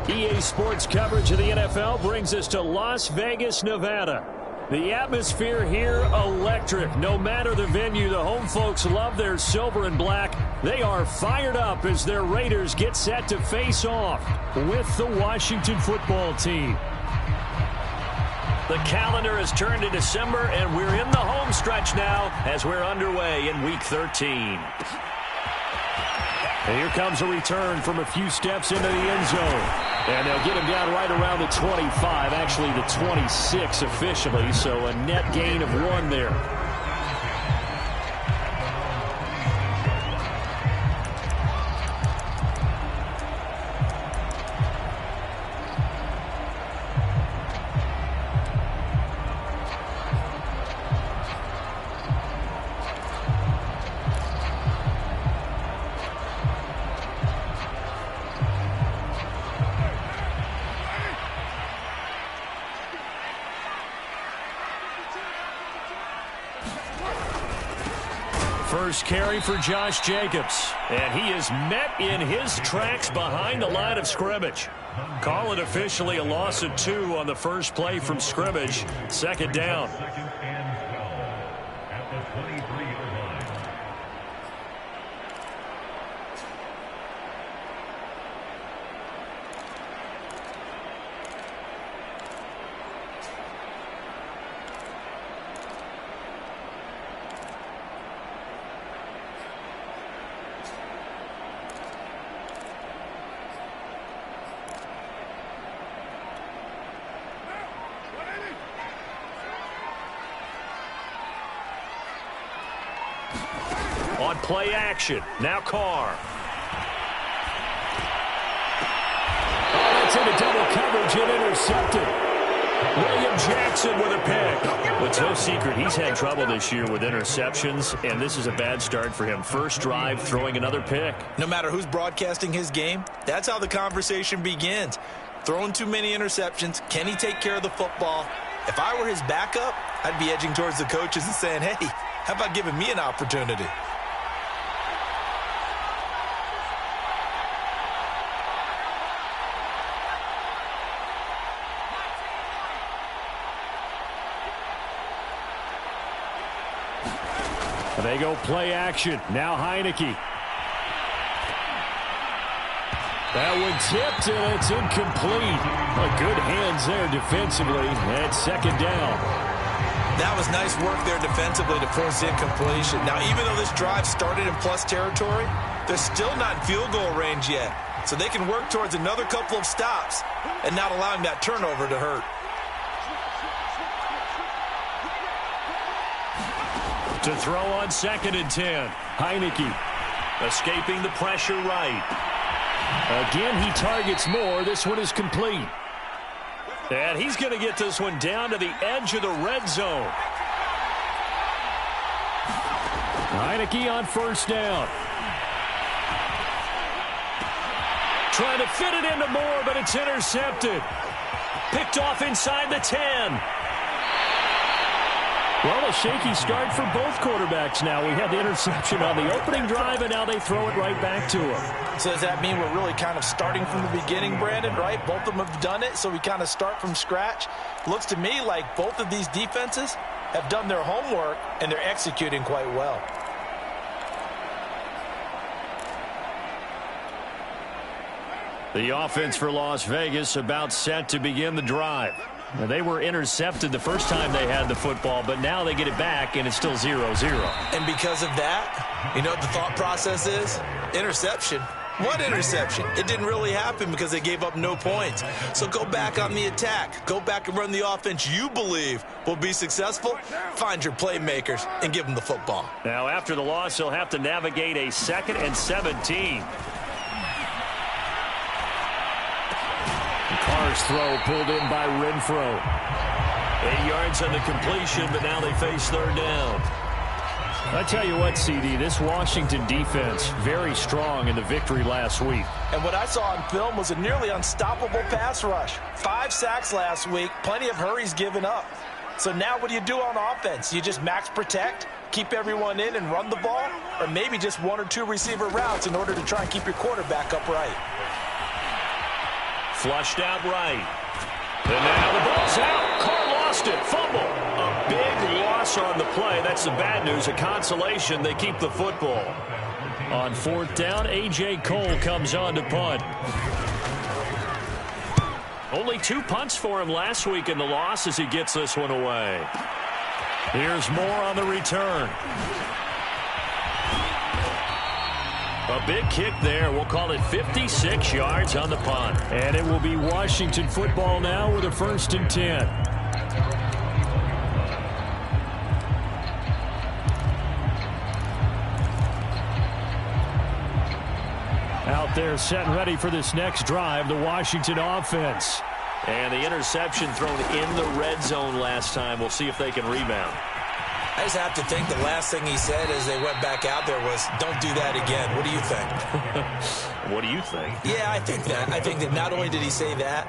EA Sports coverage of the NFL brings us to Las Vegas, Nevada. The atmosphere here, electric. No matter the venue, the home folks love their silver and black. They are fired up as their Raiders get set to face off with the Washington football team. The calendar has turned to December, and we're in the home stretch now as we're underway in Week 13. And here comes a return from a few steps into the end zone. And they'll get him down right around the 25, actually the 26 officially, so a net gain of 1 there. First carry for Josh Jacobs, and he is met in his tracks behind the line of scrimmage. Call it officially a loss of 2 on the first play from scrimmage. Second down. On play action, now Carr. Oh, that's into double coverage and intercepted. William Jackson with a pick. It's no secret he's had trouble this year with interceptions, and this is a bad start for him. First drive, throwing another pick. No matter who's broadcasting his game, that's how the conversation begins. Throwing too many interceptions, can he take care of the football? If I were his backup, I'd be edging towards the coaches and saying, hey, how about giving me an opportunity? They go play action. Now Heineke. That one tipped, and it's incomplete. Good hands there defensively. And second down. That was nice work there defensively to force incompletion. Now, even though this drive started in plus territory, they're still not in field goal range yet. So they can work towards another couple of stops and not allowing that turnover to hurt. To throw on 2nd and 10. Heineke escaping the pressure right. Again, he targets more. This one is complete. And he's going to get this one down to the edge of the red zone. Heineke on first down. Trying to fit it into Moore, but it's intercepted. Picked off inside the 10. Well, a shaky start for both quarterbacks now. We had the interception on the opening drive, and now they throw it right back to him. So does that mean we're really kind of starting from the beginning, Brandon, right? Both of them have done it, so we kind of start from scratch. Looks to me like both of these defenses have done their homework, and they're executing quite well. The offense for Las Vegas about set to begin the drive. Now, they were intercepted the first time they had the football, but now they get it back, and it's still 0-0. And because of that, you know what the thought process is? Interception. What interception? It didn't really happen because they gave up no points. So go back on the attack. Go back and run the offense you believe will be successful. Find your playmakers and give them the football. Now, after the loss, they'll have to navigate a 2nd and 17. Carr's throw pulled in by Renfro. 8 yards on the completion, but now they face third down. I tell you what, CD, this Washington defense, very strong in the victory last week. And what I saw on film was a nearly unstoppable pass rush. 5 sacks last week, plenty of hurries given up. So now what do you do on offense? You just max protect, keep everyone in and run the ball, or maybe just 1 or 2 receiver routes in order to try and keep your quarterback upright. Flushed out right. And now the ball's out. Carr lost it. Fumble. A big loss on the play. That's the bad news. A consolation. They keep the football. On fourth down, A.J. Cole comes on to punt. Only 2 punts for him last week in the loss as he gets this one away. Here's more on the return. A big kick there. We'll call it 56 yards on the punt. And it will be Washington football now with a 1st and 10. Out there set and ready for this next drive, the Washington offense. And the interception thrown in the red zone last time. We'll see if they can rebound. I just have to think the last thing he said as they went back out there was, don't do that again. What do you think? What do you think? Yeah, I think that. I think that not only did he say that,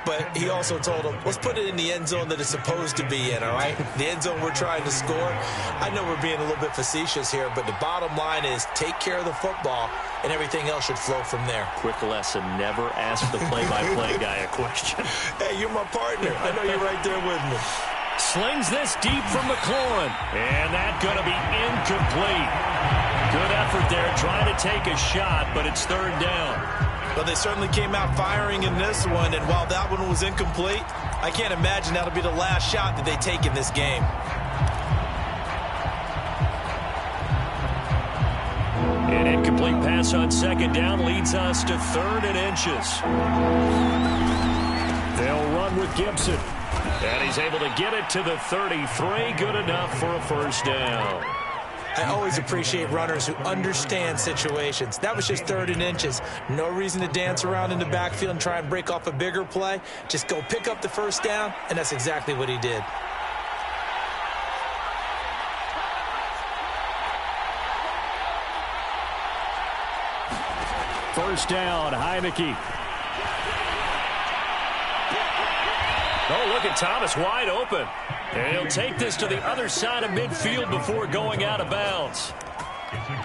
but he also told him, let's put it in the end zone that it's supposed to be in, all right? The end zone we're trying to score. I know we're being a little bit facetious here, but the bottom line is take care of the football, and everything else should flow from there. Quick lesson, never ask the play-by-play guy a question. Hey, you're my partner. I know you're right there with me. Slings this deep from McLaurin. And that's going to be incomplete. Good effort there trying to take a shot, but it's 3rd down. Well, they certainly came out firing in this one, and while that one was incomplete, I can't imagine that'll be the last shot that they take in this game. An incomplete pass on 2nd down leads us to 3rd and inches. They'll run with Gibson. And he's able to get it to the 33. Good enough for a 1st down. I always appreciate runners who understand situations. That was just 3rd and inches. No reason to dance around in the backfield and try and break off a bigger play. Just go pick up the 1st down, and that's exactly what he did. First down, Heineke. Oh, look at Thomas wide open. And he'll take this to the other side of midfield before going out of bounds.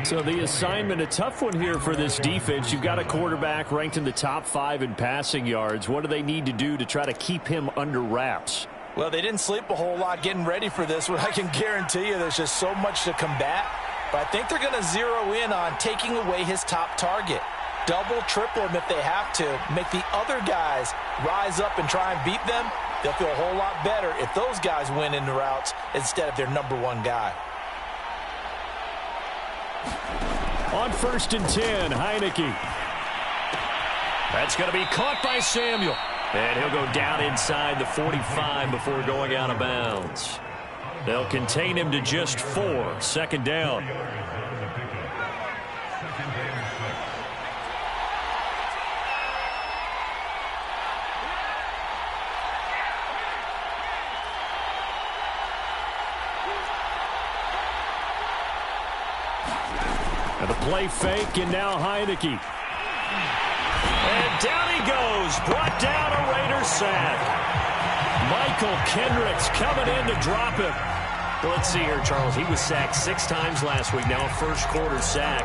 So the assignment, a tough one here for this defense. You've got a quarterback ranked in the top 5 in passing yards. What do they need to do to try to keep him under wraps? Well, they didn't sleep a whole lot getting ready for this one. I can guarantee you there's just so much to combat. But I think they're going to zero in on taking away his top target. Double, triple him if they have to. Make the other guys rise up and try and beat them. They'll feel a whole lot better if those guys win in the routes instead of their #1 guy. On 1st and 10, Heineke. That's going to be caught by Samuel. And he'll go down inside the 45 before going out of bounds. They'll contain him to just 4. 2nd down. And the play fake, and now Heineke. And down he goes. Brought down a Raider sack. Michael Kendricks coming in to drop him. Well, let's see here, Charles. He was sacked 6 times last week. Now a first-quarter sack.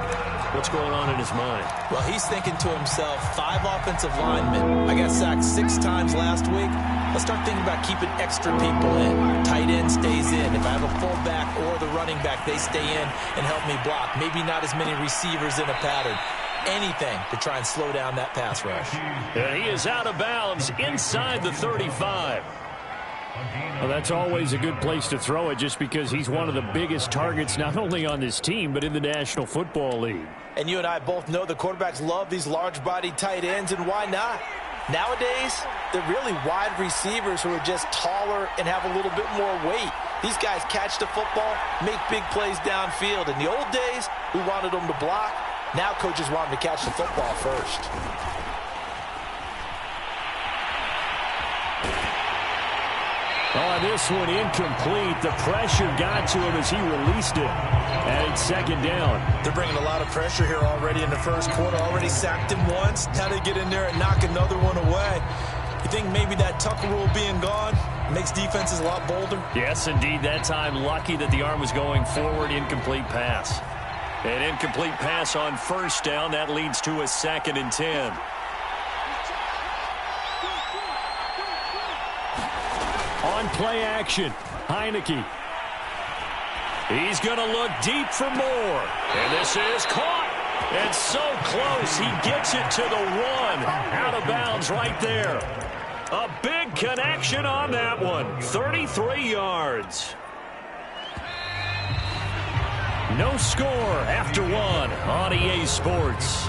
What's going on in his mind? Well, he's thinking to himself, 5 offensive linemen. I got sacked 6 times last week. Let's start thinking about keeping extra people in. Tight end stays in. If I have a fullback or the running back, they stay in and help me block. Maybe not as many receivers in a pattern. Anything to try and slow down that pass rush. And he is out of bounds inside the 35. Well, that's always a good place to throw it just because he's one of the biggest targets not only on this team but in the National Football League. And you and I both know the quarterbacks love these large-bodied tight ends, and why not? Nowadays, they're really wide receivers who are just taller and have a little bit more weight. These guys catch the football, make big plays downfield. In the old days, we wanted them to block. Now coaches want them to catch the football first. Oh, this one incomplete. The pressure got to him as he released it. And it's 2nd down. They're bringing a lot of pressure here already in the first quarter. Already sacked him once. Now they get in there and knock another one away. You think maybe that Tucker rule being gone makes defenses a lot bolder? Yes, indeed. That time, lucky that the arm was going forward. Incomplete pass. An incomplete pass on 1st down. That leads to a 2nd and 10. On play action, Heineke. He's going to look deep for more. And this is caught. And so close, he gets it to the one. Out of bounds right there. A big connection on that one. 33 yards. No score after one on EA Sports.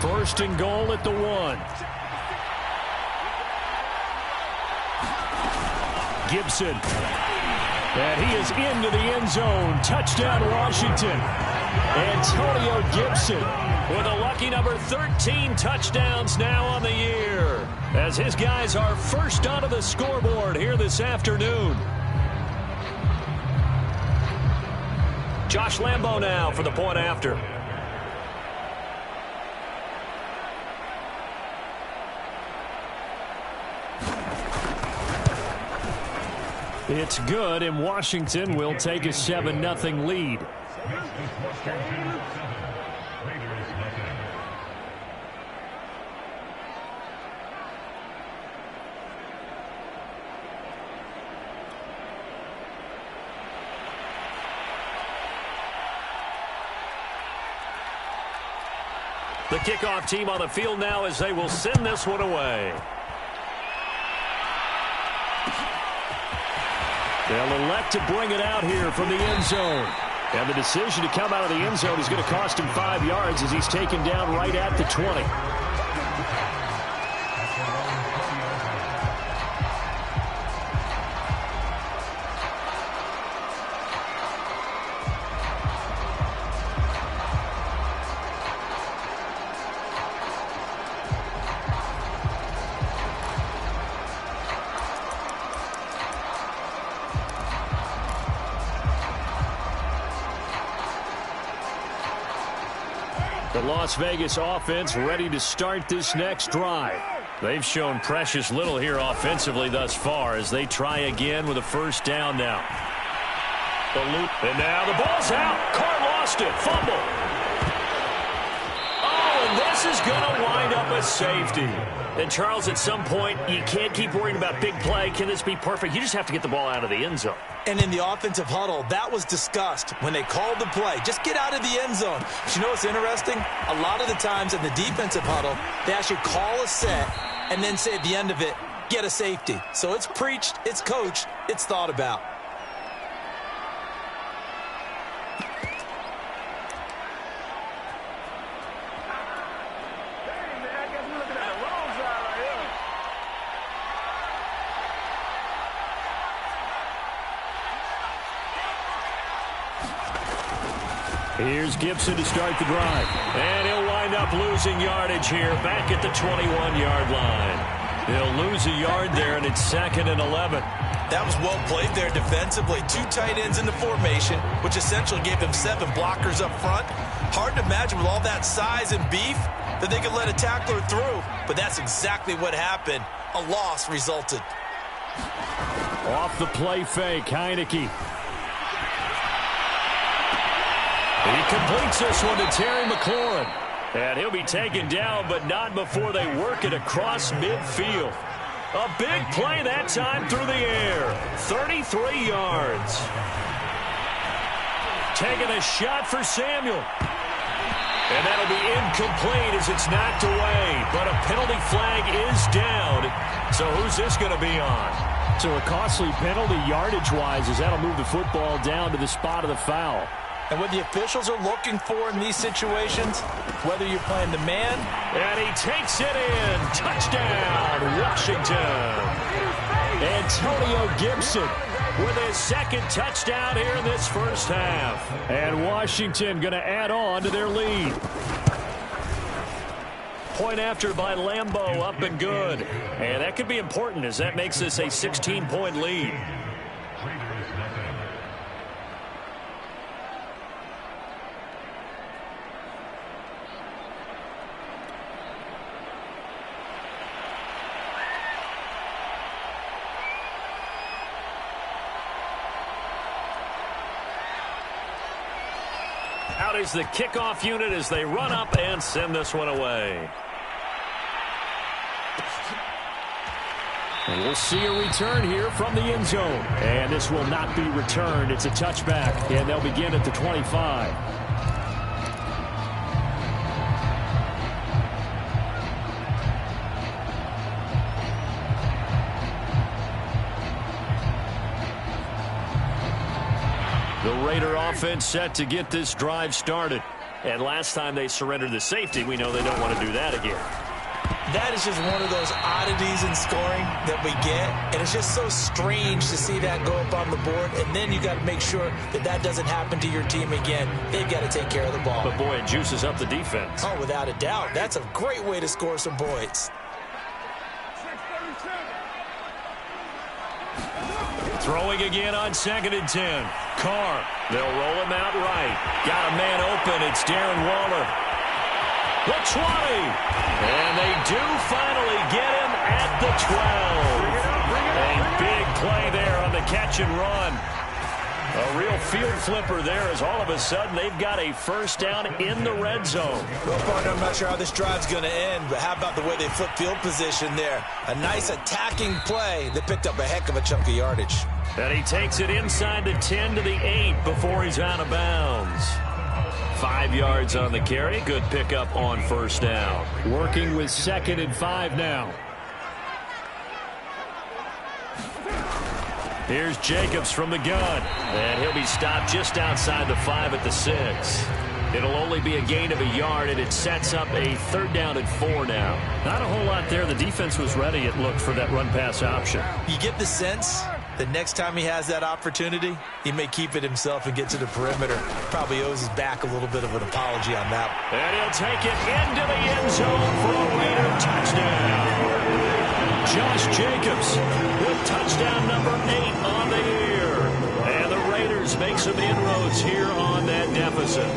First and goal at the one. Gibson. And he is into the end zone. Touchdown, Washington. Antonio Gibson with a lucky number 13 touchdowns now on the year, as his guys are first onto the scoreboard here this afternoon. Josh Lambo now for the point after. It's good, and Washington will take a 7-0 lead. The kickoff team on the field now as they will send this one away. They'll elect to bring it out here from the end zone. And the decision to come out of the end zone is going to cost him 5 yards as he's taken down right at the 20. The Las Vegas offense ready to start this next drive. They've shown precious little here offensively thus far as they try again with a first down now. The loop, and now the ball's out. Carr lost it. Fumble. Oh, and this is going to wind up a safety. And, Charles, at some point, you can't keep worrying about big play. Can this be perfect? You just have to get the ball out of the end zone. And in the offensive huddle, that was discussed when they called the play. Just get out of the end zone. But you know what's interesting? A lot of the times in the defensive huddle, they actually call a set and then say at the end of it, get a safety. So it's preached, it's coached, it's thought about. Here's Gibson to start the drive. And he'll wind up losing yardage here back at the 21-yard line. He'll lose a yard there, and it's 2nd and 11. That was well played there defensively. 2 tight ends in the formation, which essentially gave them 7 blockers up front. Hard to imagine with all that size and beef that they could let a tackler through. But that's exactly what happened. A loss resulted. Off the play fake, Heineke. He completes this one to Terry McLaurin. And he'll be taken down, but not before they work it across midfield. A big play that time through the air. 33 yards. Taking a shot for Samuel. And that'll be incomplete as it's knocked away. But a penalty flag is down. So who's this going to be on? So a costly penalty yardage-wise as that'll move the football down to the spot of the foul. And what the officials are looking for in these situations, whether you're playing the man. And he takes it in. Touchdown, Washington. Antonio Gibson with his 2nd touchdown here in this first half. And Washington going to add on to their lead. Point after by Lambo, up and good. And that could be important as that makes this a 16-point lead. Out is the kickoff unit as they run up and send this one away. And we'll see a return here from the end zone. And this will not be returned. It's a touchback, and they'll begin at the 25. The Raider offense set to get this drive started. And last time they surrendered the safety, we know they don't want to do that again. That is just one of those oddities in scoring that we get, and it's just so strange to see that go up on the board, and then you got to make sure that that doesn't happen to your team again. They've got to take care of the ball. But, boy, it juices up the defense. Oh, without a doubt. That's a great way to score some points. Throwing again on 2nd and 10. Carr, they'll roll him out right. Got a man open. It's Darren Waller. The 20. And they do finally get him at the 12. A big play there on the catch and run. A real field flipper there as all of a sudden they've got a first down in the red zone. Well, partner, I'm not sure how this drive's going to end, but how about the way they flip field position there? A nice attacking play that picked up a heck of a chunk of yardage. And he takes it inside the 10 to the 8 before he's out of bounds. 5 yards on the carry. Good pickup on first down. Working with 2nd and 5 now. Here's Jacobs from the gun. And he'll be stopped just outside the 5 at the 6. It'll only be a gain of a yard, and it sets up a 3rd down and 4 now. Not a whole lot there. The defense was ready, it looked, for that run-pass option. You get the sense that next time he has that opportunity, he may keep it himself and get to the perimeter. Probably owes his back a little bit of an apology on that. And he'll take it into the end zone for a Raider touchdown. Josh Jacobs with touchdown number 8 on the year. And the Raiders make some inroads here on that deficit.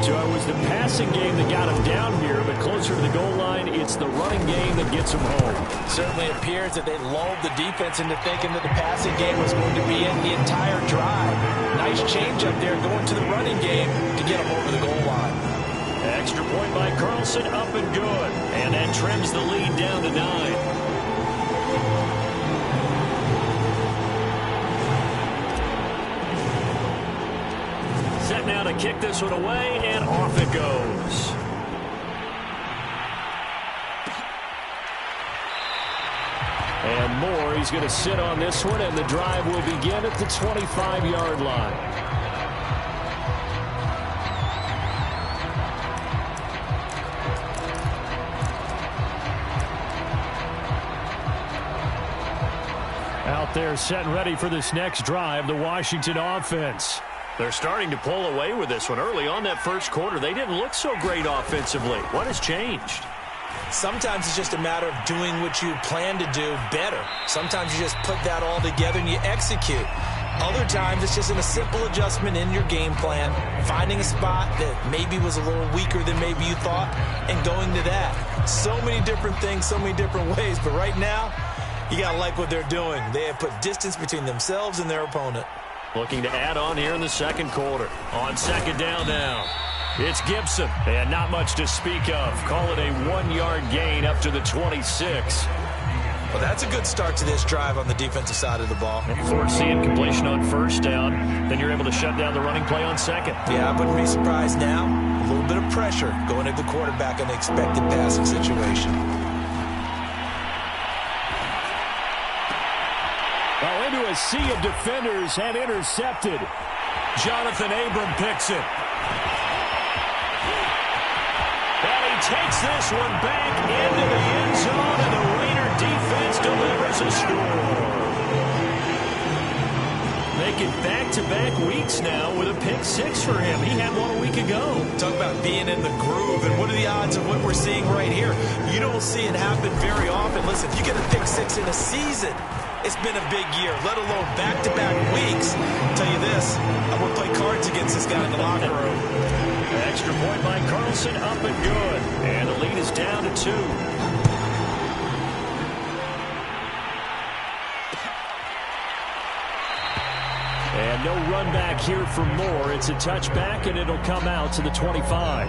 So it was the passing game that got him down here, but closer to the goal line, it's the running game that gets him home. Certainly appears that they lulled the defense into thinking that the passing game was going to be in the entire drive. Nice change up there going to the running game to get him over the goal line. Extra point by Carlson, up and good. And that trims the lead down to 9. Set now to kick this one away, and off it goes. And Moore, he's going to sit on this one, and the drive will begin at the 25-yard line. Out there set and ready for this next drive, the Washington offense. They're starting to pull away with this one. Early on that first quarter, they didn't look so great offensively. What has changed? Sometimes it's just a matter of doing what you plan to do better. Sometimes you just put that all together and you execute. Other times it's just a simple adjustment in your game plan, finding a spot that maybe was a little weaker than maybe you thought, and going to that. So many different things, so many different ways, but right now, you got to like what they're doing. They have put distance between themselves and their opponent. Looking to add on here in the second quarter. On 2nd down now. It's Gibson. And not much to speak of. Call it a 1-yard gain up to the 26. Well, that's a good start to this drive on the defensive side of the ball. Forcing completion on first down. Then you're able to shut down the running play on second. Yeah, I wouldn't be surprised now. A little bit of pressure going at the quarterback in the expected passing situation. Well, into a sea of defenders and intercepted. Jonathan Abram picks it. And he takes this one back into the end zone, and the Raider defense delivers a score. Making back-to-back weeks now with a pick 6 for him. He had one a week ago. Talk about being in the groove, and what are the odds of what we're seeing right here? You don't see it happen very often. Listen, if you get a pick 6 in a season, it's been a big year, let alone back-to-back weeks. I'll tell you this, I would play cards against this guy in the locker room. Extra point by Carlson, up and good. And the lead is down to 2. And no run back here for Moore. It's a touchback, and it'll come out to the 25.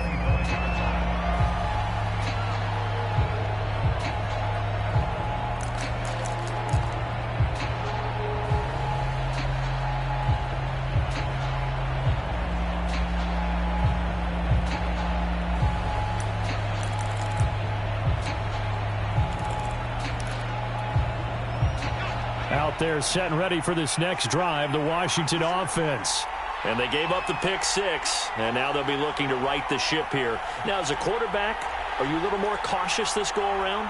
They're set and ready for this next drive, the Washington offense. And they gave up the pick 6, and now they'll be looking to right the ship here. Now, as a quarterback, are you a little more cautious this go-around?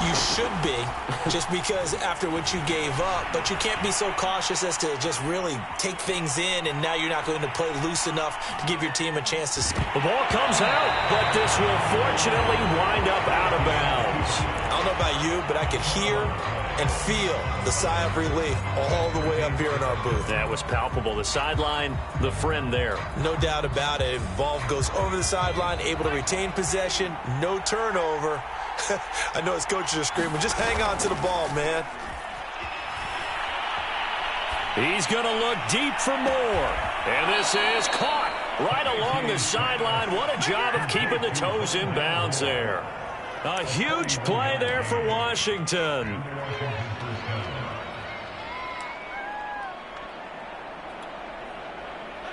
You should be, just because after what you gave up, but you can't be so cautious as to just really take things in, and now you're not going to play loose enough to give your team a chance to. The ball comes out, but this will fortunately wind up out of bounds. I don't know about you, but I could hear and feel the sigh of relief all the way up here in our booth. That was palpable. The sideline, the friend there. No doubt about it. Ball goes over the sideline, able to retain possession, no turnover. I know his coaches are screaming, just hang on to the ball, man. He's going to look deep for more. And this is caught right along the sideline. What a job of keeping the toes in bounds there. A huge play there for Washington.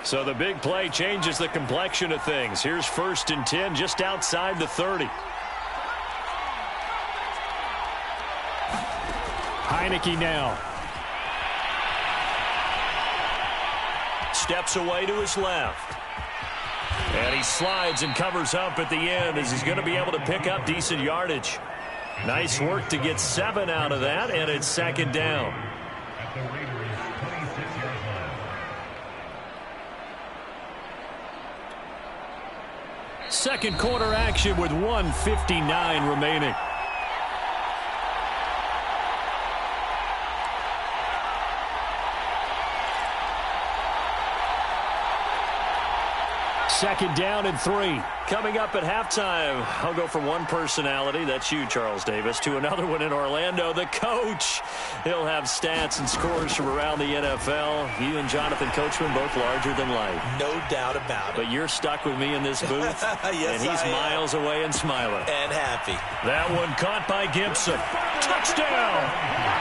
So the big play changes the complexion of things. Here's 1st and 10 just outside the 30. Heineke now. Steps away to his left. And he slides and covers up at the end as he's going to be able to pick up decent yardage. Nice work to get 7 out of that, and it's 2nd down. Second quarter action with 1:59 remaining. Second down and 3. Coming up at halftime, I'll go from one personality, that's you, Charles Davis, to another one in Orlando, the coach. He'll have stats and scores from around the NFL. You and Jonathan Coachman, both larger than life. No doubt about it. But you're stuck with me in this booth, yes, and he's miles away and smiling. And happy. That one caught by Gibson. Touchdown!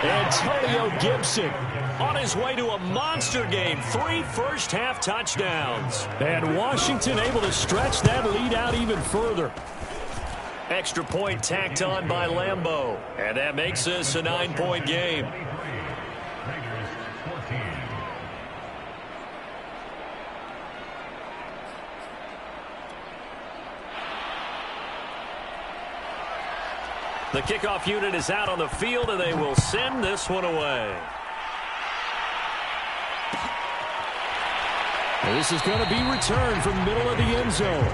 Antonio Gibson on his way to a monster game. 3 first-half touchdowns. And Washington able to stretch that lead out even further. Extra point tacked on by Lambeau. And that makes this a 9-point game. The kickoff unit is out on the field, and they will send this one away. And this is going to be returned from middle of the end zone.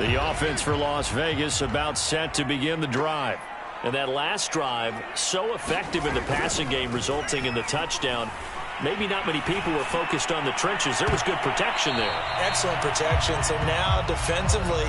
The offense for Las Vegas about set to begin the drive. And that last drive, so effective in the passing game, resulting in the touchdown. Maybe not many people were focused on the trenches. There was good protection there. Excellent protection. So now defensively,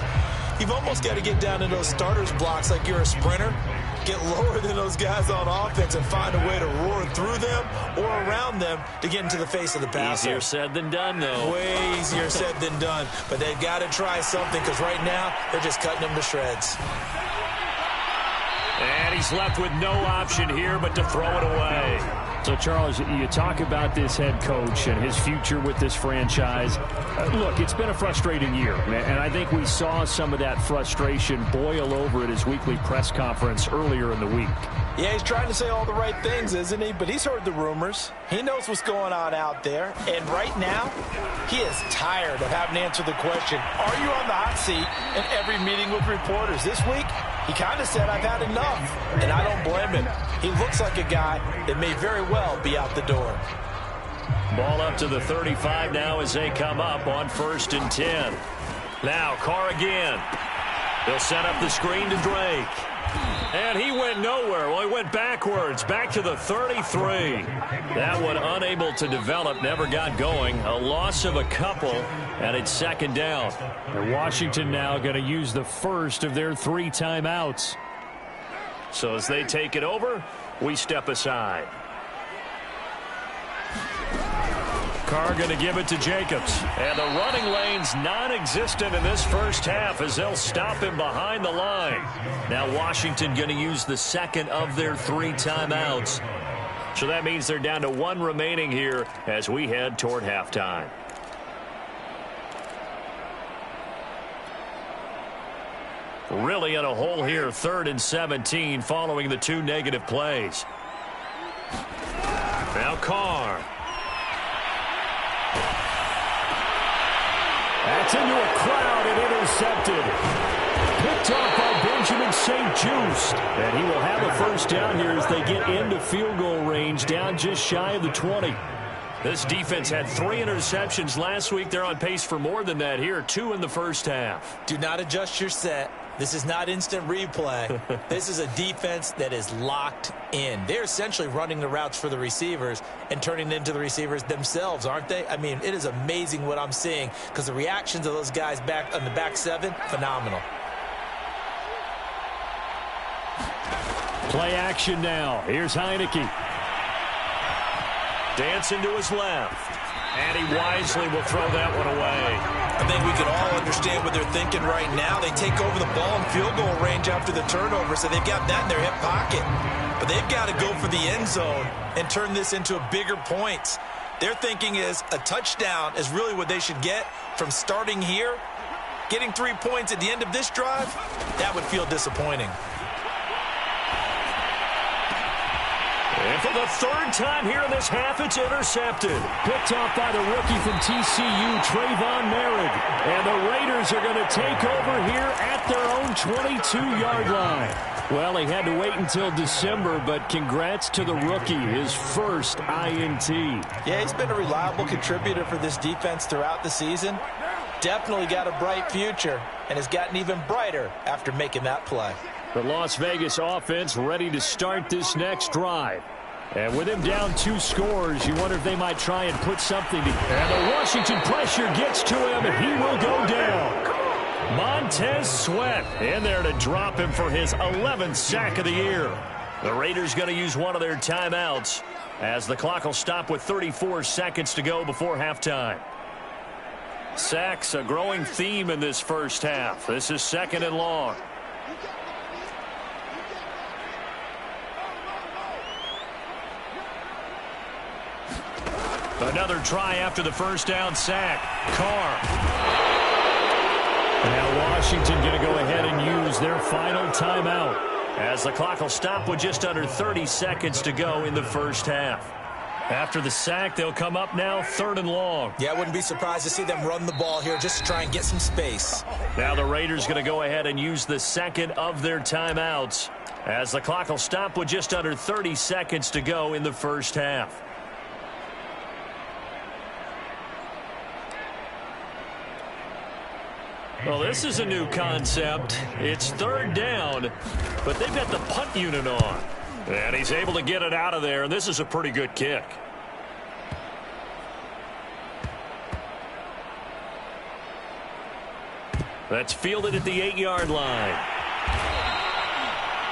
you've almost got to get down to those starters blocks like you're a sprinter. Get lower than those guys on offense and find a way to roar through them or around them to get into the face of the passer. Easier said than done, though. Way easier said than done. But they've got to try something because right now they're just cutting them to shreds. And he's left with no option here but to throw it away. So, Charles, you talk about this head coach and his future with this franchise. Look, it's been a frustrating year, and I think we saw some of that frustration boil over at his weekly press conference earlier in the week. Yeah, he's trying to say all the right things, isn't he? But he's heard the rumors. He knows what's going on out there. And right now, he is tired of having to answer the question, are you on the hot seat in every meeting with reporters? This week, he kind of said, I've had enough. And I don't blame him. He looks like a guy that may very well be out the door. Ball up to the 35 now as they come up on 1st and 10. Now, Carr again. They'll set up the screen to Drake. And he went nowhere. Well, he went backwards, back to the 33. That one unable to develop, never got going. A loss of a couple, and it's 2nd down. And Washington now going to use the first of their 3 timeouts. So as they take it over, we step aside. Carr going to give it to Jacobs. And the running lane's non-existent in this first half as they'll stop him behind the line. Now Washington going to use the second of their 3 timeouts. So that means they're down to 1 remaining here as we head toward halftime. Really in a hole here, 3rd and 17 following the 2 negative plays. Now Carr. That's into a crowd and intercepted. Picked off by Benjamin St-Juste. And he will have a first down here as they get into field goal range, down just shy of the 20. This defense had 3 interceptions last week. They're on pace for more than that here, 2 in the first half. Do not adjust your set. This is not instant replay. This is a defense that is locked in. They're essentially running the routes for the receivers and turning it into the receivers themselves, aren't they? I mean, it is amazing what I'm seeing because the reactions of those guys back on the back 7, phenomenal. Play action now. Here's Heineke. Dancing to his left. And he wisely will throw that one away. I think we can all understand what they're thinking right now. They take over the ball in field goal range after the turnover, so they've got that in their hip pocket. But they've got to go for the end zone and turn this into a bigger points. Their thinking is a touchdown is really what they should get from starting here. Getting 3 points at the end of this drive, that would feel disappointing. And for the 3rd time here in this half, it's intercepted. Picked off by the rookie from TCU, Trayvon Merritt. And the Raiders are going to take over here at their own 22-yard line. Well, he had to wait until December, but congrats to the rookie, his first INT. Yeah, he's been a reliable contributor for this defense throughout the season. Definitely got a bright future and has gotten even brighter after making that play. The Las Vegas offense ready to start this next drive. And with him down 2 scores, you wonder if they might try and put something together. And the Washington pressure gets to him, and he will go down. Montez Sweat in there to drop him for his 11th sack of the year. The Raiders going to use one of their timeouts as the clock will stop with 34 seconds to go before halftime. Sacks, a growing theme in this first half. This is 2nd and long. Another try after the first down sack. Carr. Now Washington going to go ahead and use their final timeout as the clock will stop with just under 30 seconds to go in the first half. After the sack, they'll come up now 3rd and long. Yeah, I wouldn't be surprised to see them run the ball here just to try and get some space. Now the Raiders going to go ahead and use the 2nd of their timeouts as the clock will stop with just under 30 seconds to go in the first half. Well, this is a new concept. It's 3rd down, but they've got the punt unit on. And he's able to get it out of there, and this is a pretty good kick. That's fielded at the 8-yard line.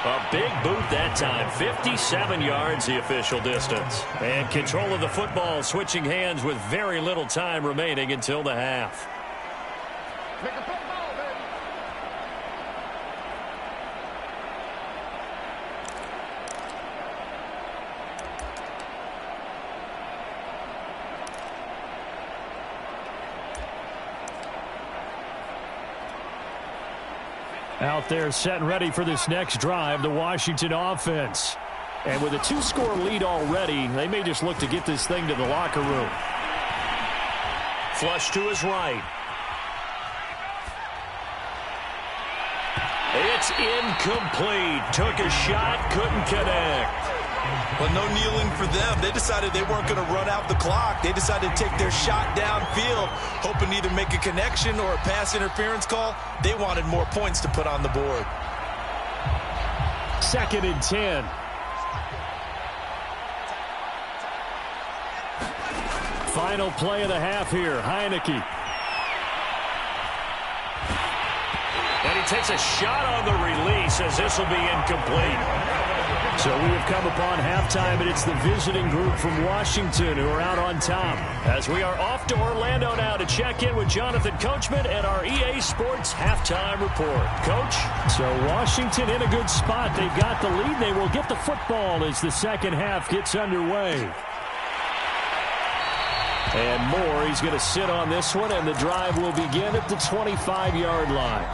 A big boot that time. 57 yards the official distance. And control of the football switching hands with very little time remaining until the half. Out there set and ready for this next drive, the Washington offense. And with a 2-score lead already, they may just look to get this thing to the locker room. Flush to his right. It's incomplete. Took a shot, couldn't connect. Well, no kneeling for them. They decided they weren't going to run out the clock. They decided to take their shot downfield, hoping to either make a connection or a pass interference call. They wanted more points to put on the board. 2nd and 10. Final play of the half here. Heineke. And he takes a shot on the release as this will be incomplete. So we have come upon halftime, and it's the visiting group from Washington who are out on top. As we are off to Orlando now to check in with Jonathan Coachman and our EA Sports halftime report. Coach? So Washington in a good spot. They've got the lead. They will get the football as the second half gets underway. And Moore, he's going to sit on this one, and the drive will begin at the 25-yard line.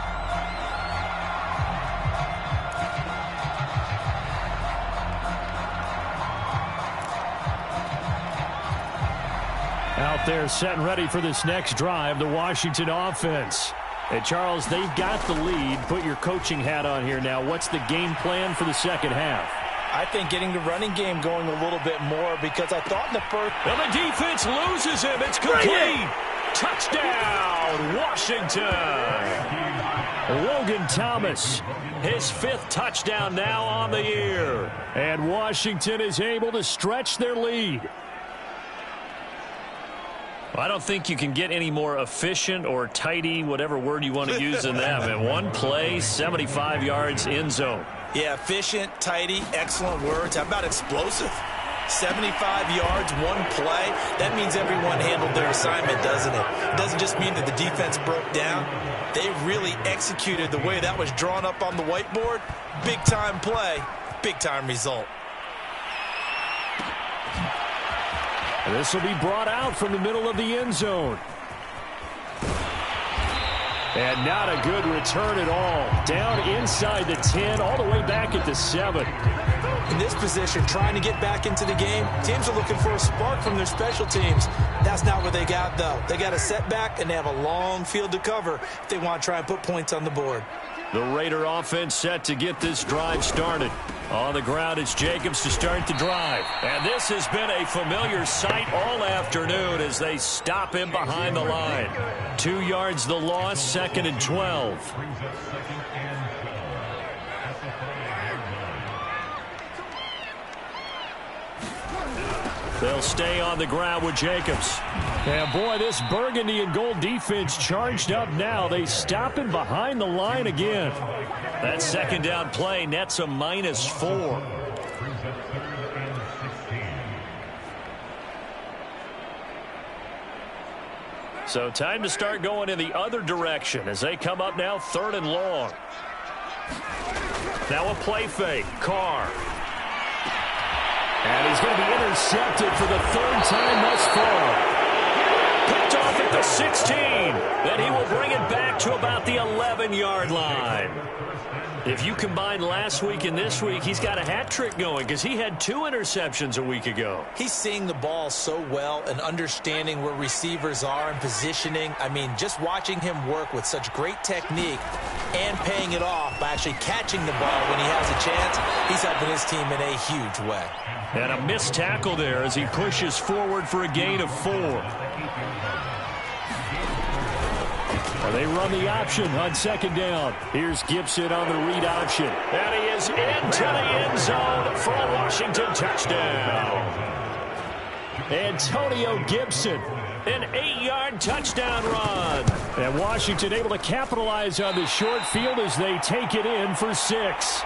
Out there set and ready for this next drive, the Washington offense. And Charles, they've got the lead. Put your coaching hat on here now. What's the game plan for the second half? I think getting the running game going a little bit more, because I thought in the first... And the defense loses him. It's complete. Touchdown, Washington. Logan Thomas, his 5th touchdown now on the year. And Washington is able to stretch their lead. I don't think you can get any more efficient or tidy, whatever word you want to use in that. In one play, 75 yards end zone. Yeah, efficient, tidy, excellent words. How about explosive? 75 yards, one play. That means everyone handled their assignment, doesn't it? It doesn't just mean that the defense broke down. They really executed the way that was drawn up on the whiteboard. Big-time play, big-time result. And this will be brought out from the middle of the end zone. And not a good return at all. Down inside the 10, all the way back at the 7. In this position, trying to get back into the game, teams are looking for a spark from their special teams. That's not what they got, though. They got a setback, and they have a long field to cover if they want to try and put points on the board. The Raider offense set to get this drive started. On the ground, it's Jacobs to start the drive. And this has been a familiar sight all afternoon as they stop him behind the line. 2 yards the loss, 2nd and 12. They'll stay on the ground with Jacobs. And boy, this burgundy and gold defense charged up now. They stop him behind the line again. That second down play nets a -4. So time to start going in the other direction as they come up now 3rd and long. Now a play fake. Carr. And he's going to be intercepted for the 3rd time thus far. Picked off at the 16. Then he will bring it back to about the 11-yard line. If you combine last week and this week, he's got a hat trick going because he had 2 interceptions a week ago. He's seeing the ball so well and understanding where receivers are and positioning. I mean, just watching him work with such great technique and paying it off by actually catching the ball when he has a chance, he's helping his team in a huge way. And a missed tackle there as he pushes forward for a gain of 4. Well, they run the option on 2nd down. Here's Gibson on the read option. And he is into the end zone for a Washington touchdown. Antonio Gibson, an 8-yard touchdown run. And Washington able to capitalize on the short field as they take it in for 6.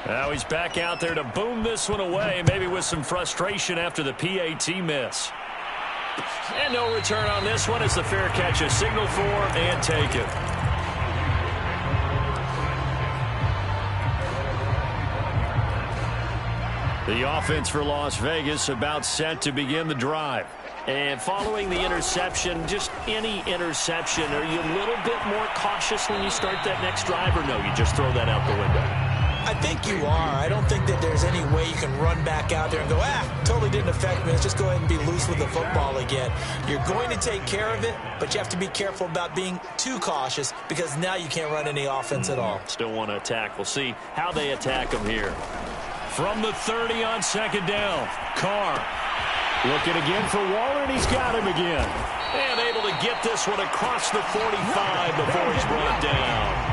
Now he's back out there to boom this one away, maybe with some frustration after the PAT miss. And no return on this one as the fair catch is signaled for and taken. The offense for Las Vegas about set to begin the drive. And following the interception, just any interception, are you a little bit more cautious when you start that next drive, or no, you just throw that out the window? I think you are. I don't think that there's any way you can run back out there and go, totally didn't affect me. Let's just go ahead and be loose with the football again. You're going to take care of it, but you have to be careful about being too cautious because now you can't run any offense at all. Still want to attack. We'll see how they attack him here. From the 30 on 2nd down, Carr looking again for Waller, and he's got him again. And able to get this one across the 45 before he's brought down.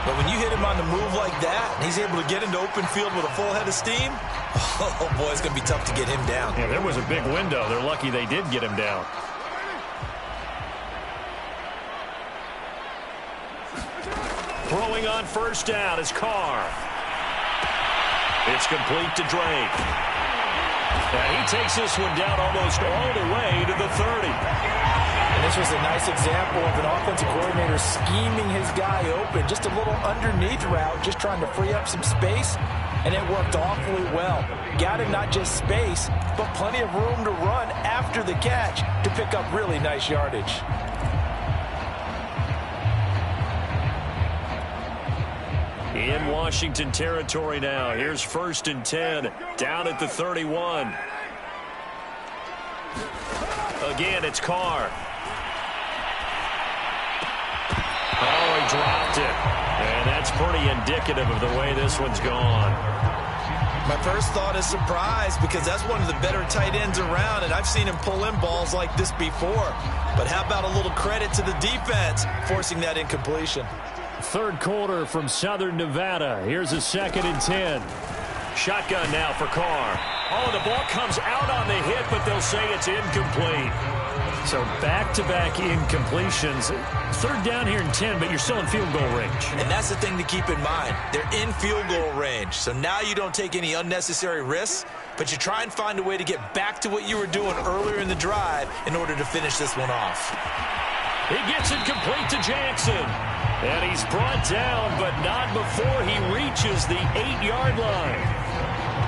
But when you hit him on the move like that, and he's able to get into open field with a full head of steam, oh boy, it's going to be tough to get him down. Yeah, there was a big window. They're lucky they did get him down. Throwing on 1st down is Carr. It's complete to Drake. And he takes this one down almost all the way to the 30. And this was a nice example of an offensive coordinator scheming his guy open. Just a little underneath route, just trying to free up some space. and it worked awfully well. Got him not just space, but plenty of room to run after the catch to pick up really nice yardage. In Washington territory now. Here's 1st and 10, down at the 31. Again, it's Carr. Oh, he dropped it. And that's pretty indicative of the way this one's gone. My first thought is surprise, because that's one of the better tight ends around, and I've seen him pull in balls like this before. But how about a little credit to the defense forcing that incompletion? 3rd quarter from Southern Nevada. Here's a 2nd and 10. Shotgun now for Carr. Oh, the ball comes out on the hit, but they'll say it's incomplete. So back-to-back incompletions. 3rd down here and 10, but you're still in field goal range. And that's the thing to keep in mind. They're in field goal range. So now you don't take any unnecessary risks, but you try and find a way to get back to what you were doing earlier in the drive in order to finish this one off. He gets it complete to Jackson. And he's brought down, but not before he reaches the 8-yard line.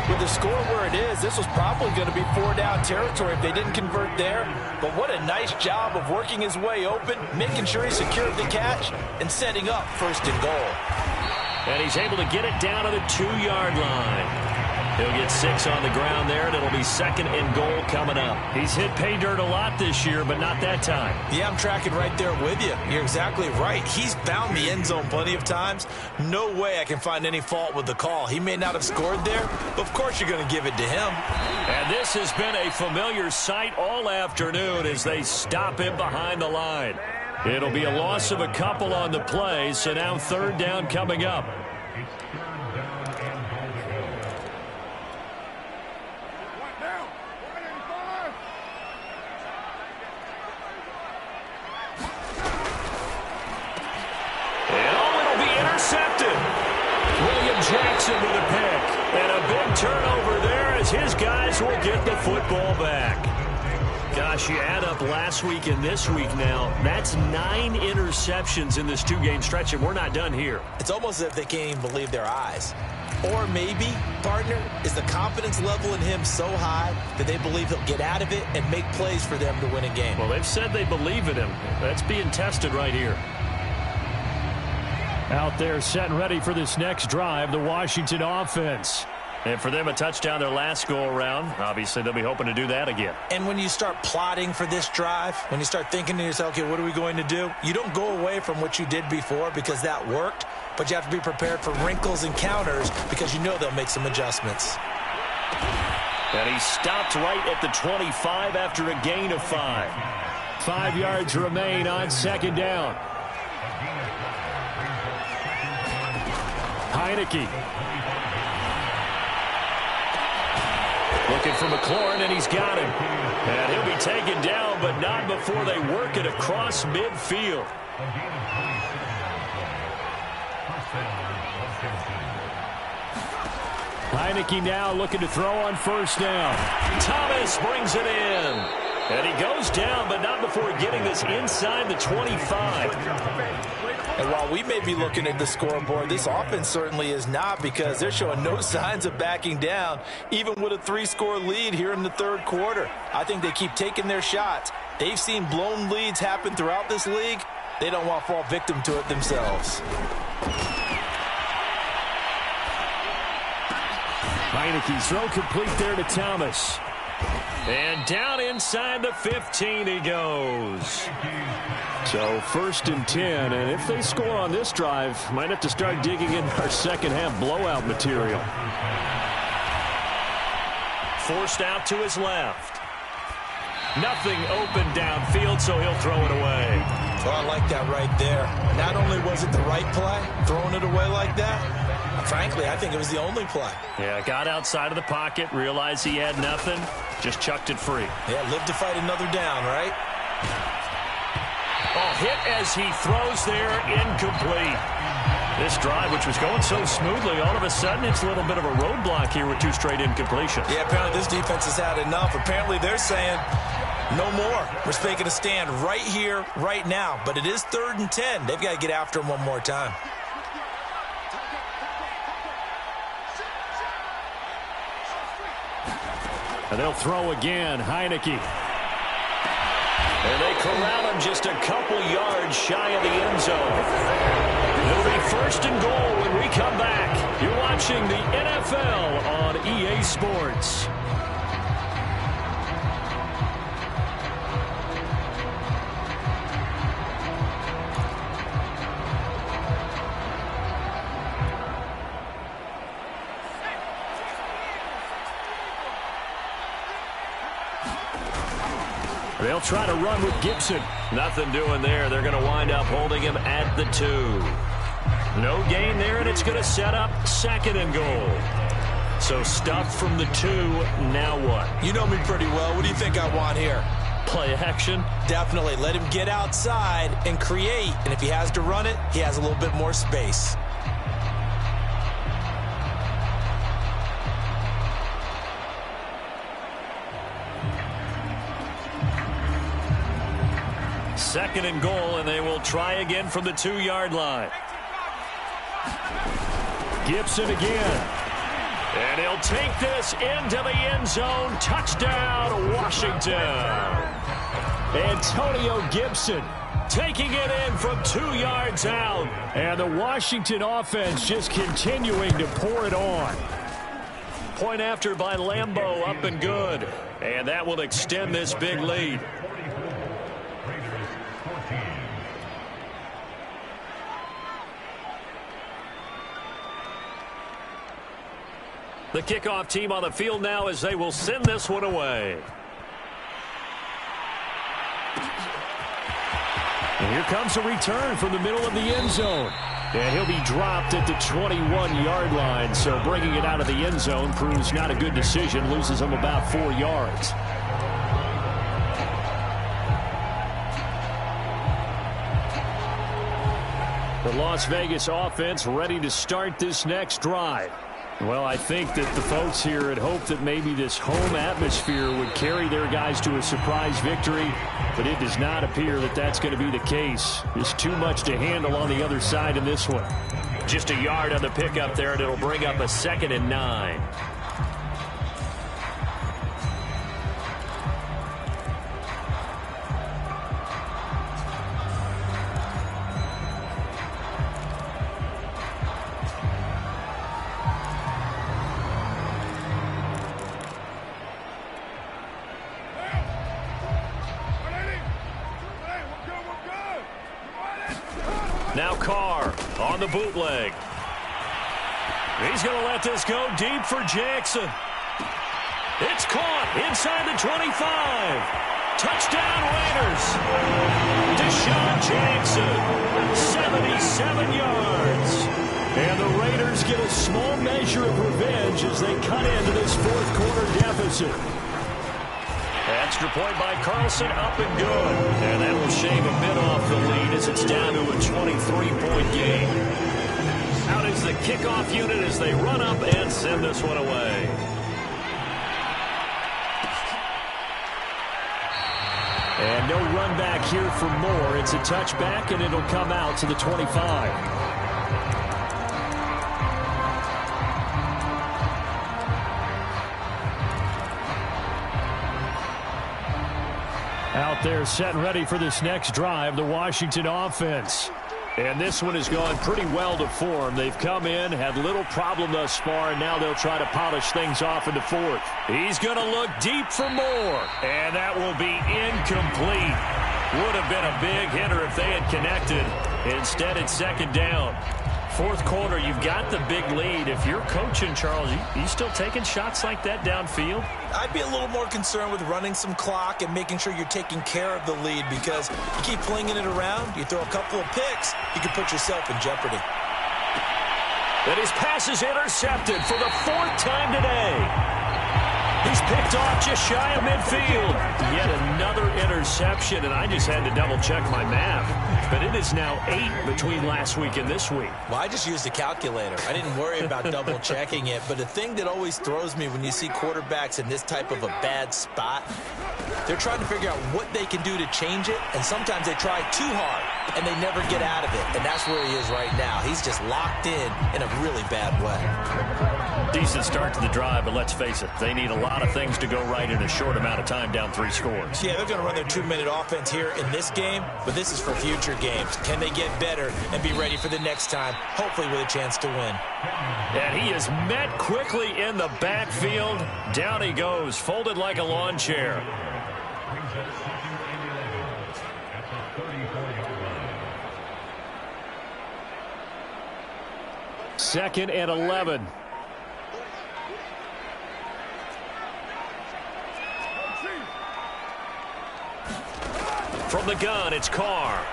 With the score where it is, this was probably going to be 4-down territory if they didn't convert there. But what a nice job of working his way open, making sure he secured the catch, and setting up 1st and goal. And he's able to get it down to the 2-yard line. He'll get 6 on the ground there, and it'll be 2nd and goal coming up. He's hit pay dirt a lot this year, but not that time. Yeah, I'm tracking right there with you. You're exactly right. He's found the end zone plenty of times. No way I can find any fault with the call. He may not have scored there, but of course you're going to give it to him. And this has been a familiar sight all afternoon as they stop him behind the line. It'll be a loss of a couple on the play, so now 3rd down coming up. Jackson with a pick, and a big turnover there as his guys will get the football back. Gosh, you add up last week and this week now, that's 9 interceptions in this 2-game stretch, and we're not done here. It's almost as if they can't even believe their eyes. Or maybe, partner, is the confidence level in him so high that they believe he'll get out of it and make plays for them to win a game. Well, they've said they believe in him. That's being tested right here. Out there set and ready for this next drive, the Washington offense. And for them, a touchdown their last go-around. Obviously, they'll be hoping to do that again. And when you start plotting for this drive, when you start thinking to yourself, okay, what are we going to do? You don't go away from what you did before because that worked, but you have to be prepared for wrinkles and counters because you know they'll make some adjustments. And he stopped right at the 25 after a gain of 5. 5 yards remain on 2nd down. Heineke. Looking for McLaurin, and he's got him. And he'll be taken down, but not before they work it across midfield. Heineke now looking to throw on 1st down. Thomas brings it in. And he goes down, but not before getting this inside the 25. And while we may be looking at the scoreboard, this offense certainly is not, because they're showing no signs of backing down, even with a 3-score lead here in the 3rd quarter. I think they keep taking their shots. They've seen blown leads happen throughout this league. They don't want to fall victim to it themselves. Heineke's throw complete there to Thomas. And down inside the 15 he goes. So 1st and 10, and if they score on this drive, might have to start digging in our second-half blowout material. Forced out to his left. Nothing open downfield, so he'll throw it away. Oh, I like that right there. Not only was it the right play, throwing it away like that, frankly, I think it was the only play. Yeah, got outside of the pocket, realized he had nothing, just chucked it free. Yeah, live to fight another down, right? Oh, hit as he throws there, incomplete. This drive, which was going so smoothly, all of a sudden it's a little bit of a roadblock here with 2 straight incompletions. Yeah, apparently this defense has had enough. Apparently they're saying no more. We're making a stand right here, right now. But it is 3rd and 10. They've got to get after him one more time. And they'll throw again. Heineke. And they corral him just a couple yards shy of the end zone. It'll be 1st and goal when we come back. You're watching the NFL on EA Sports. They'll try to run with Gibson. Nothing doing there. They're going to wind up holding him at the 2. No gain there, and it's going to set up 2nd and goal. So stuff from the 2. Now what? You know me pretty well. What do you think I want here? Play action? Definitely. Let him get outside and create. And if he has to run it, he has a little bit more space. Second and goal, and they will try again from the 2-yard line. Gibson again. And he'll take this into the end zone. Touchdown, Washington. Antonio Gibson taking it in from 2 yards out. And the Washington offense just continuing to pour it on. Point after by Lambeau, up and good. And that will extend this big lead. The kickoff team on the field now as they will send this one away. And here comes a return from the middle of the end zone. And he'll be dropped at the 21-yard line. So bringing it out of the end zone proves not a good decision. Loses him about 4 yards. The Las Vegas offense ready to start this next drive. Well, I think that the folks here had hoped that maybe this home atmosphere would carry their guys to a surprise victory, but it does not appear that that's going to be the case. There's too much to handle on the other side in this one. Just a yard on the pickup there, and it'll bring up a 2nd and 9. Now Carr on the bootleg. He's going to let this go deep for Jackson. It's caught inside the 25. Touchdown Raiders. Deshaun Jackson, 77 yards. And the Raiders get a small measure of revenge as they cut into this 4th quarter deficit. Extra point by Carlson, up and good. And that will shave a bit off the lead as it's down to a 23-point game. Out is the kickoff unit as they run up and send this one away. And no run back here for Moore. It's a touchback, and it'll come out to the 25. Out there set and ready for this next drive, the Washington offense. And this one has gone pretty well to form. They've come in, had little problem thus far, and now they'll try to polish things off in the 4th. He's going to look deep for Moore, and that will be incomplete. Would have been a big hitter if they had connected. Instead, it's 2nd down. 4th quarter, you've got the big lead. If you're coaching, Charles, you still taking shots like that downfield? I'd be a little more concerned with running some clock and making sure you're taking care of the lead, because you keep flinging it around, you throw a couple of picks, you can put yourself in jeopardy. And his pass is intercepted for the 4th time today. He's picked off just shy of midfield. Yet another interception, and I just had to double-check my math. But it is now 8 between last week and this week. Well, I just used a calculator. I didn't worry about double-checking it. But the thing that always throws me when you see quarterbacks in this type of a bad spot, they're trying to figure out what they can do to change it, and sometimes they try too hard, and they never get out of it. And that's where he is right now. He's just locked in a really bad way. Decent start to the drive, but let's face it, they need a lot of things to go right in a short amount of time, down 3 scores. Yeah, they're going to run their 2-minute offense here in this game, but this is for future games. Can they get better and be ready for the next time, hopefully with a chance to win? And he is met quickly in the backfield. Down he goes, folded like a lawn chair. Second and 11. From the gun, it's Carr.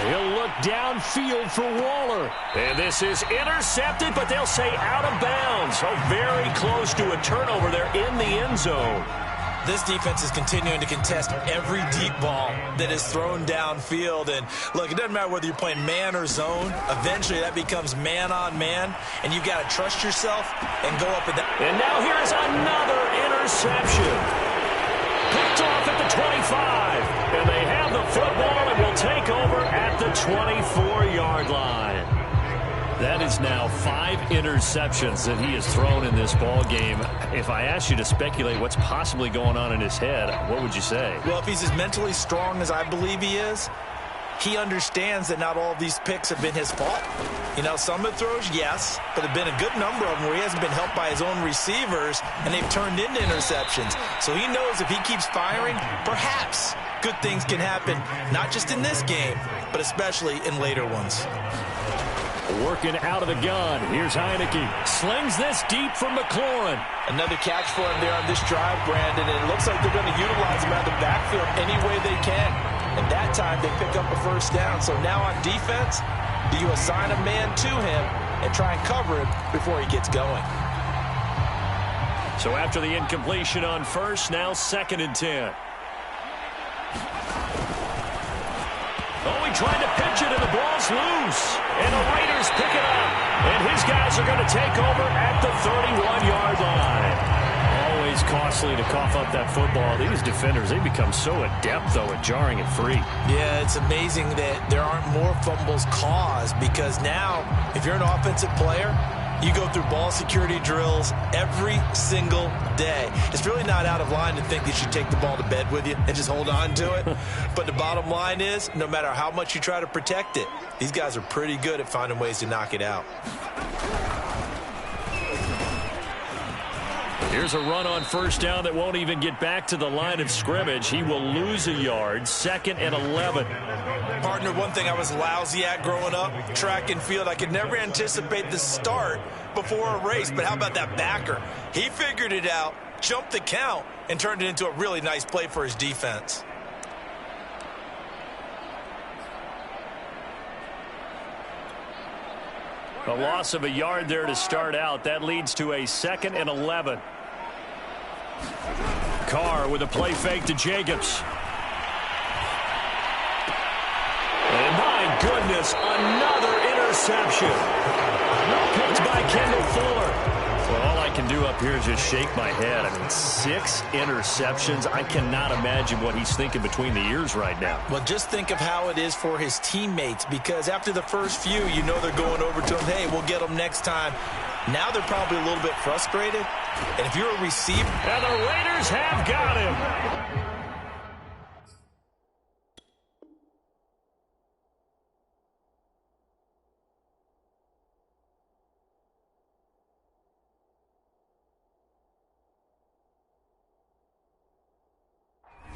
He'll look downfield for Waller. And this is intercepted, but they'll say out of bounds. So very close to a turnover there in the end zone. This defense is continuing to contest every deep ball that is thrown downfield. And, look, it doesn't matter whether you're playing man or zone. Eventually, that becomes man-on-man, and you've got to trust yourself and go up with that. And now here is another interception. Picked off at the 25. And they have the football and will take over at the 24-yard line. That is now 5 interceptions that he has thrown in this ball game. If I asked you to speculate what's possibly going on in his head, what would you say? Well, if he's as mentally strong as I believe he is, he understands that not all of these picks have been his fault. You know, some of the throws, yes, but there have been a good number of them where he hasn't been helped by his own receivers, and they've turned into interceptions. So he knows if he keeps firing, perhaps good things can happen, not just in this game, but especially in later ones. Working out of the gun. Here's Heineke. Slings this deep from McLaurin. Another catch for him there on this drive, Brandon, and it looks like they're going to utilize him out of the backfield any way they can. And that time they pick up a first down. So now on defense, do you assign a man to him and try and cover him before he gets going? So after the incompletion on first, now 2nd and 10. Oh, he tried to pitch it, and the ball's loose. And the Raiders pick it up. And his guys are going to take over at the 31-yard line. Always costly to cough up that football. These defenders, they become so adept, though, at jarring it free. Yeah, it's amazing that there aren't more fumbles caused, because now, if you're an offensive player, you go through ball security drills every single day. It's really not out of line to think that you should take the ball to bed with you and just hold on to it. But the bottom line is, no matter how much you try to protect it, these guys are pretty good at finding ways to knock it out. Here's a run on first down that won't even get back to the line of scrimmage. He will lose a yard. 2nd and 11. Partner, one thing I was lousy at growing up, track and field, I could never anticipate the start before a race. But how about that backer? He figured it out, jumped the count, and turned it into a really nice play for his defense. A loss of a yard there to start out. That leads to a 2nd and 11. Carr with a play fake to Jacobs. And my goodness, another interception. Picked by Kendall Fuller. Well, all I can do up here is just shake my head. I mean, 6 interceptions. I cannot imagine what he's thinking between the ears right now. Well, just think of how it is for his teammates, because after the first few, you know they're going over to him, hey, we'll get them next time. Now they're probably a little bit frustrated. And if you're a receiver... And the Raiders have got him.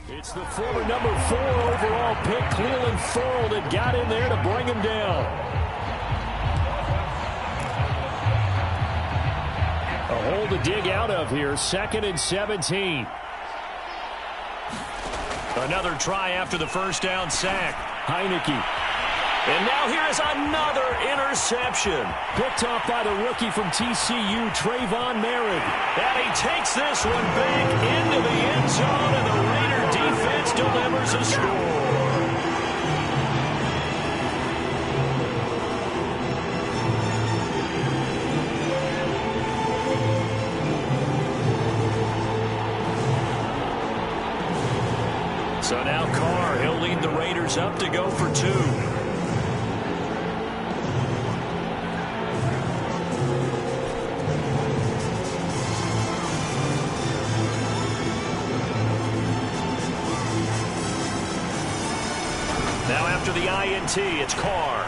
It's the former number 4 overall pick, Clelin Ferrell, that got in there to bring him down. A hole to dig out of here, 2nd and 17. Another try after the first down sack. Heineke. And now here is another interception. Picked off by the rookie from TCU, Trayvon Merritt. And he takes this one back into the end zone, and the Raider defense delivers a score. So now Carr, he'll lead the Raiders up to go for 2. Now after the INT, it's Carr.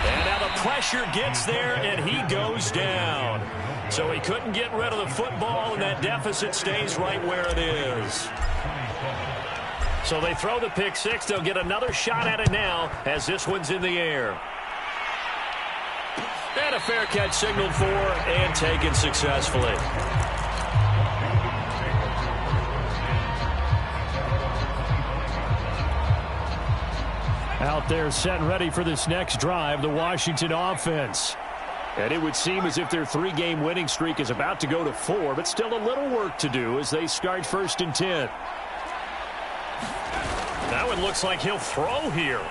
And now the pressure gets there, and he goes down. So he couldn't get rid of the football, and that deficit stays right where it is. So they throw the pick six. They'll get another shot at it now as this one's in the air. And a fair catch signaled for and taken successfully. Out there set and ready for this next drive, the Washington offense. And it would seem as if their 3-game winning streak is about to go to 4, but still a little work to do as they start 1st and 10. That one looks like he'll throw here.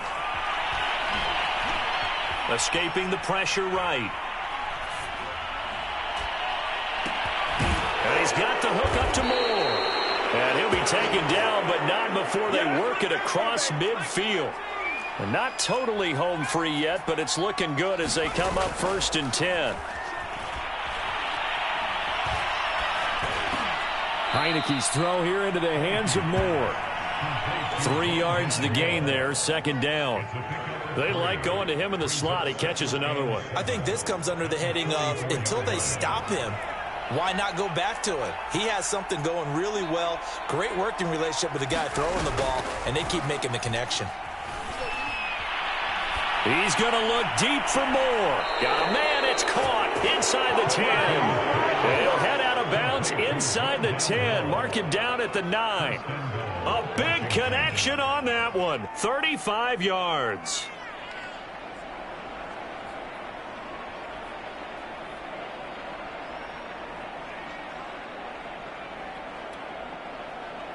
Escaping the pressure right. And he's got the hook up to Moore. And he'll be taken down, but not before they work it across midfield. And not totally home free yet, but it's looking good as they come up 1st and 10. Heineke's throw here into the hands of Moore. 3 yards to gain there, 2nd down. They like going to him in the slot. He catches another one. I think this comes under the heading of until they stop him, why not go back to it? He has something going really well. Great working relationship with the guy throwing the ball, and they keep making the connection. He's going to look deep for Moore. Oh, man, it's caught inside the 10. He'll head out of bounds inside the 10. Mark him down at the 9. A big connection on that one. 35 yards.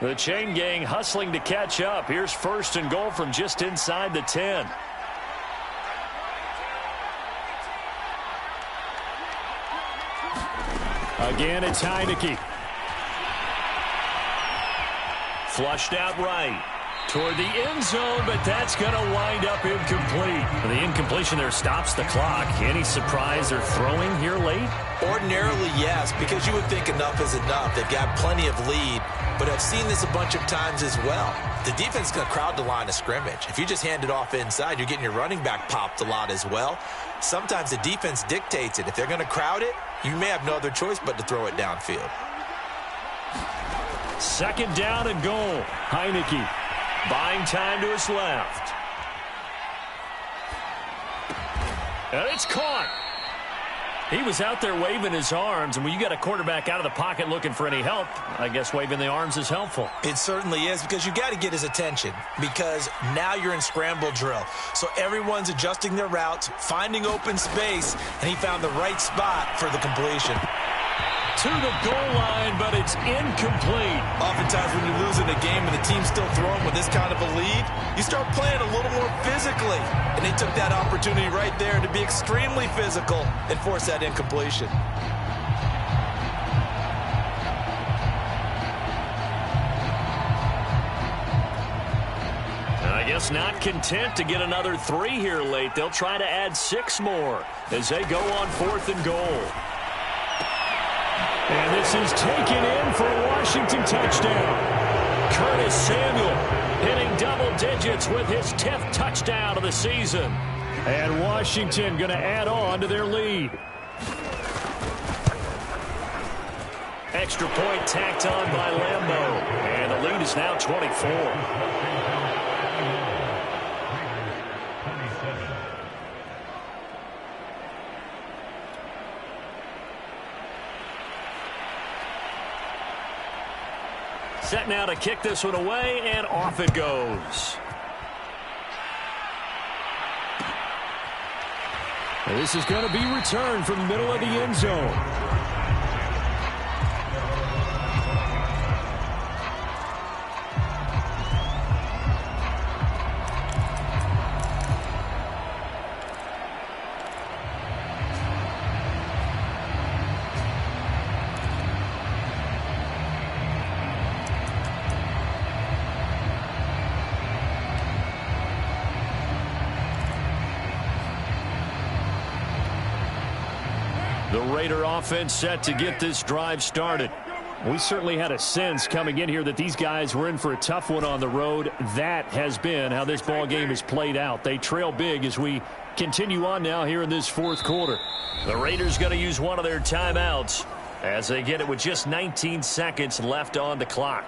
The chain gang hustling to catch up. Here's 1st and goal from just inside the 10. Again, it's Heineke. Flushed out right toward the end zone, but that's going to wind up incomplete. The incompletion there stops the clock. Any surprise they're throwing here late? Ordinarily, yes, because you would think enough is enough. They've got plenty of lead, but I've seen this a bunch of times as well. The defense is going to crowd the line of scrimmage. If you just hand it off inside, you're getting your running back popped a lot as well. Sometimes the defense dictates it. If they're going to crowd it, you may have no other choice but to throw it downfield. 2nd down and goal. Heineke buying time to his left. And it's caught. He was out there waving his arms, and when you got a quarterback out of the pocket looking for any help, I guess waving the arms is helpful. It certainly is, because you got to get his attention, because now you're in scramble drill. So everyone's adjusting their routes, finding open space, and he found the right spot for the completion. To the goal line, but it's incomplete. Oftentimes when you're losing a game and the team's still throwing with this kind of a lead, you start playing a little more physically. And they took that opportunity right there to be extremely physical and force that incompletion. I guess not content to get another 3 here late. They'll try to add 6 more as they go on 4th and goal. And this is taken in for a Washington touchdown. Curtis Samuel hitting double digits with his 10th touchdown of the season. And Washington going to add on to their lead. Extra point tacked on by Lambeau. And the lead is now 24. Set now to kick this one away, and off it goes. And this is going to be returned from the middle of the end zone. The Raider offense set to get this drive started. We certainly had a sense coming in here that these guys were in for a tough one on the road. That has been how this ball game has played out. They trail big as we continue on now here in this fourth quarter. The Raiders going to use one of their timeouts as they get it with just 19 seconds left on the clock.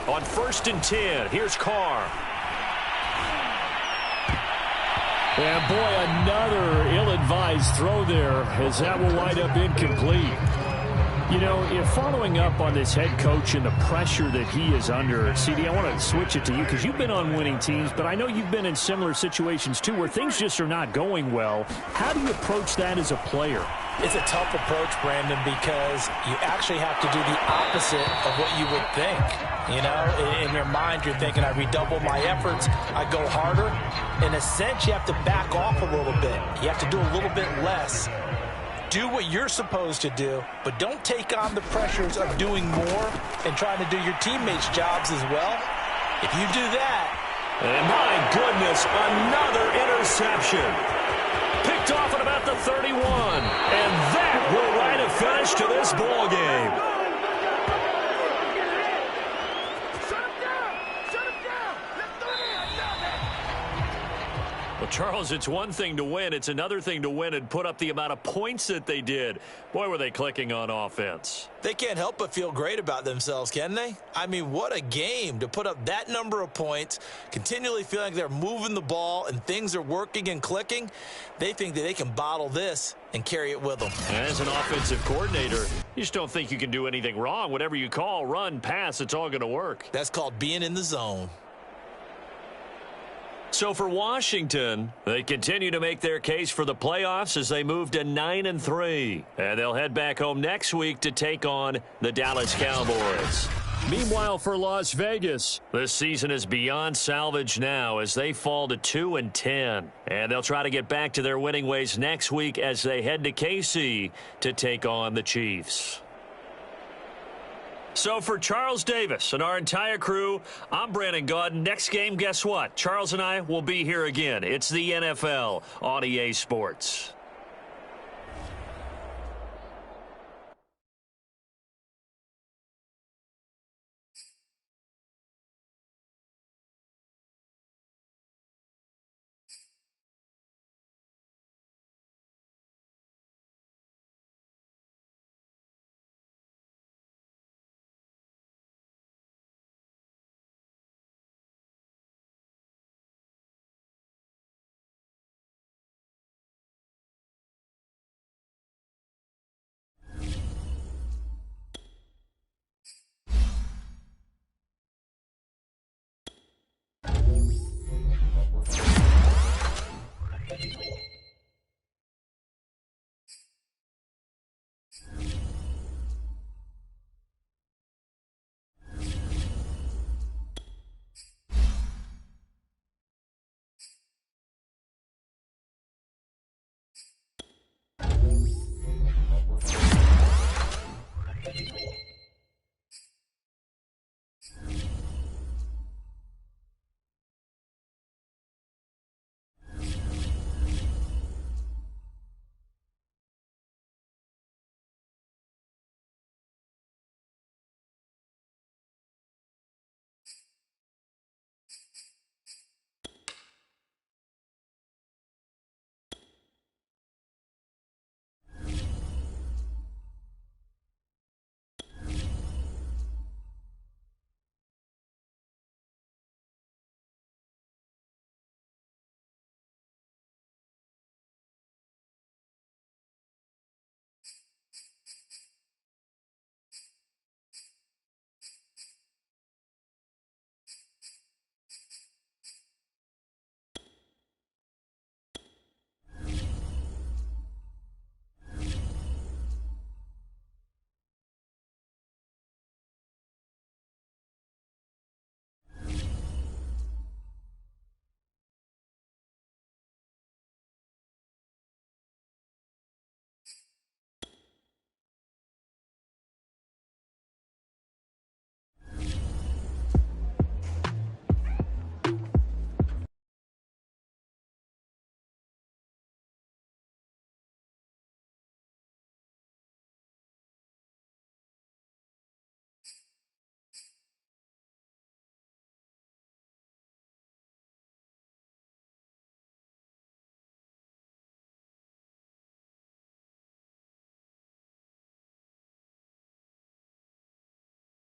On 1st and 10, here's Carr. And boy, another ill-advised throw there as that will wind up incomplete. You know, following up on this head coach and the pressure that he is under, CD, I want to switch it to you because you've been on winning teams, but I know you've been in similar situations too where things just are not going well. How do you approach that as a player? It's a tough approach, Brandon, because you actually have to do the opposite of what you would think. You know, in your mind, you're thinking, I redouble my efforts, I go harder. In a sense, you have to back off a little bit. You have to do a little bit less. Do what you're supposed to do, but don't take on the pressures of doing more and trying to do your teammates' jobs as well. If you do that... And my goodness, another interception. Picked off at about the 31. And that will write a finish to this ball game. Well, Charles, it's one thing to win. It's another thing to win and put up the amount of points that they did. Boy, were they clicking on offense. They can't help but feel great about themselves, can they? I mean, what a game to put up that number of points, continually feeling like they're moving the ball and things are working and clicking. They think that they can bottle this and carry it with them. As an offensive coordinator, you just don't think you can do anything wrong. Whatever you call, run, pass, it's all going to work. That's called being in the zone. So for Washington, they continue to make their case for the playoffs as they move to 9-3. And they'll head back home next week to take on the Dallas Cowboys. Meanwhile, for Las Vegas, this season is beyond salvage now as they fall to 2-10. And they'll try to get back to their winning ways next week as they head to KC to take on the Chiefs. So for Charles Davis and our entire crew, I'm Brandon Gaudin. Next game, guess what? Charles and I will be here again. It's the NFL on EA Sports.